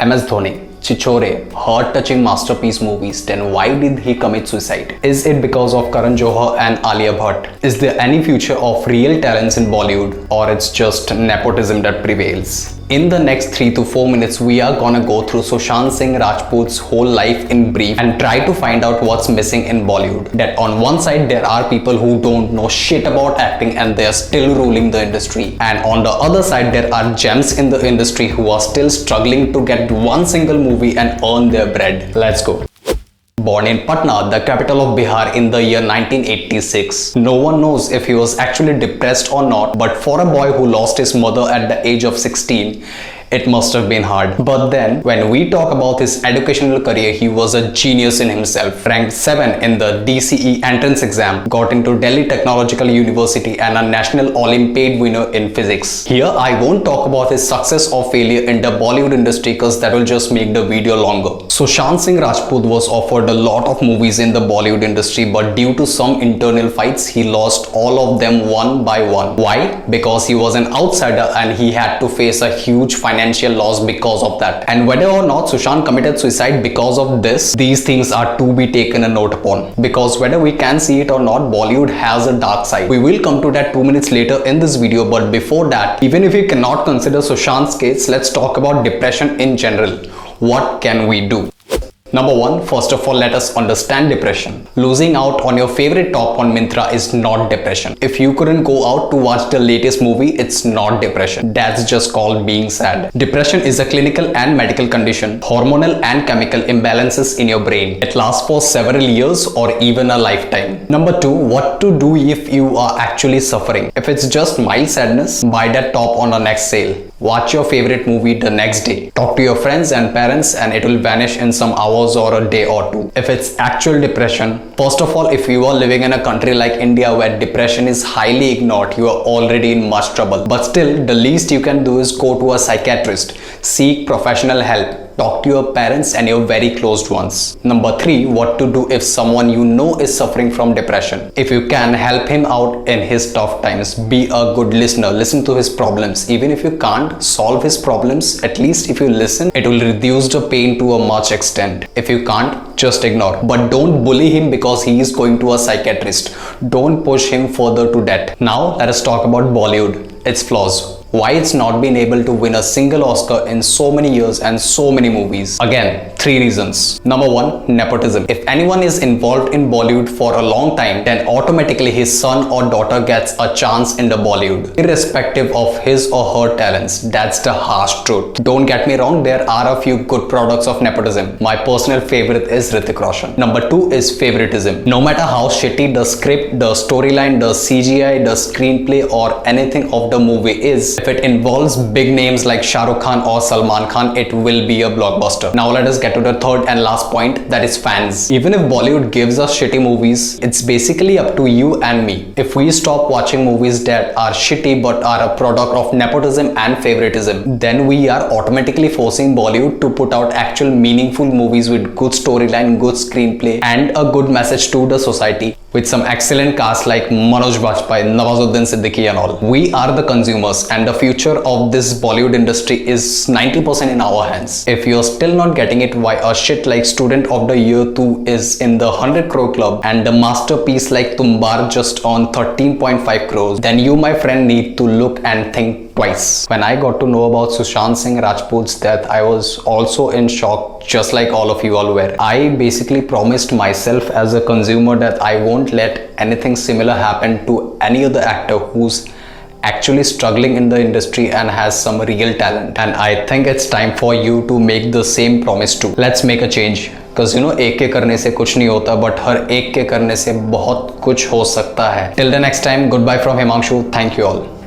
MS Dhoni, Chichore, heart-touching masterpiece movies, then why did he commit suicide? Is it because of Karan Johar and Alia Bhatt? Is there any future of real talents in Bollywood, or it's just nepotism that prevails? In the next 3 to 4 minutes, we are gonna go through Sushant Singh Rajput's whole life in brief and try to find out what's missing in Bollywood. That on one side, there are people who don't know shit about acting and they're still ruling the industry. And on the other side, there are gems in the industry who are still struggling to get one single movie and earn their bread. Let's go. Born in Patna, the capital of Bihar in the year 1986. No one knows if he was actually depressed or not, but for a boy who lost his mother at the age of 16, it must have been hard. But then, when we talk about his educational career, he was a genius in himself. Ranked 7 in the DCE entrance exam, got into Delhi Technological University and a National Olympiad winner in physics. Here, I won't talk about his success or failure in the Bollywood industry because that will just make the video longer. Sushant Singh Rajput was offered a lot of movies in the Bollywood industry, but due to some internal fights, he lost all of them one by one. Why? Because he was an outsider and he had to face a huge financial loss because of that. And whether or not Sushant committed suicide because of this, these things are to be taken a note upon. Because whether we can see it or not, Bollywood has a dark side. We will come to that 2 minutes later in this video, but before that, even if we cannot consider Sushant's case, let's talk about depression in general. What can we do? Number 1, first of all, let us understand depression. Losing out on your favorite top on Myntra is not depression. If you couldn't go out to watch the latest movie, it's not depression. That's just called being sad. Depression is a clinical and medical condition, hormonal and chemical imbalances in your brain. It lasts for several years or even a lifetime. Number 2, what to do if you are actually suffering. If it's just mild sadness, buy that top on the next sale. Watch your favorite movie the next day. Talk to your friends and parents and it will vanish in some hours or a day or two. If it's actual depression, first of all, if you are living in a country like India where depression is highly ignored, you are already in much trouble. But still, the least you can do is go to a psychiatrist. Seek professional help. Talk to your parents and your very close ones. Number 3, what to do if someone you know is suffering from depression. If you can help him out in his tough times, be a good listener. Listen to his problems. Even if you can't solve his problems, at least if you listen, it will reduce the pain to a much extent. If you can't, just ignore. But don't bully him because he is going to a psychiatrist. Don't push him further to death. Now, let us talk about Bollywood. Its flaws. Why it's not been able to win a single Oscar in so many years and so many movies. Again, 3 reasons. Number 1, nepotism. If anyone is involved in Bollywood for a long time, then automatically his son or daughter gets a chance in the Bollywood, irrespective of his or her talents. That's the harsh truth. Don't get me wrong, there are a few good products of nepotism. My personal favorite is Hrithik Roshan. Number 2 is favoritism. No matter how shitty the script, the storyline, the CGI, the screenplay or anything of the movie is, if it involves big names like Shah Rukh Khan or Salman Khan, it will be a blockbuster. Now let us get to the third and last point, that is fans. Even if Bollywood gives us shitty movies, it's basically up to you and me. If we stop watching movies that are shitty but are a product of nepotism and favoritism, then we are automatically forcing Bollywood to put out actual meaningful movies with good storyline, good screenplay and a good message to the society, with some excellent cast like Manoj Bajpayee, Nawazuddin Siddiqui and all. We are the consumers and the future of this Bollywood industry is 90% in our hands. If you're still not getting it why a shit like Student of the Year 2 is in the 100 crore club and the masterpiece like Tumbar just on 13.5 crores, then you, my friend, need to look and think twice. When I got to know about Sushant Singh Rajput's death, I was also in shock, just like all of you all were. I basically promised myself as a consumer that I won't let anything similar happen to any other actor who's actually struggling in the industry and has some real talent. And I think it's time for you to make the same promise too. Let's make a change. Because you know, एक के करने से कुछ नहीं होता, but हर एक के करने से बहुत कुछ हो सकता है. Till the next time, goodbye from Himanshu. Thank you all.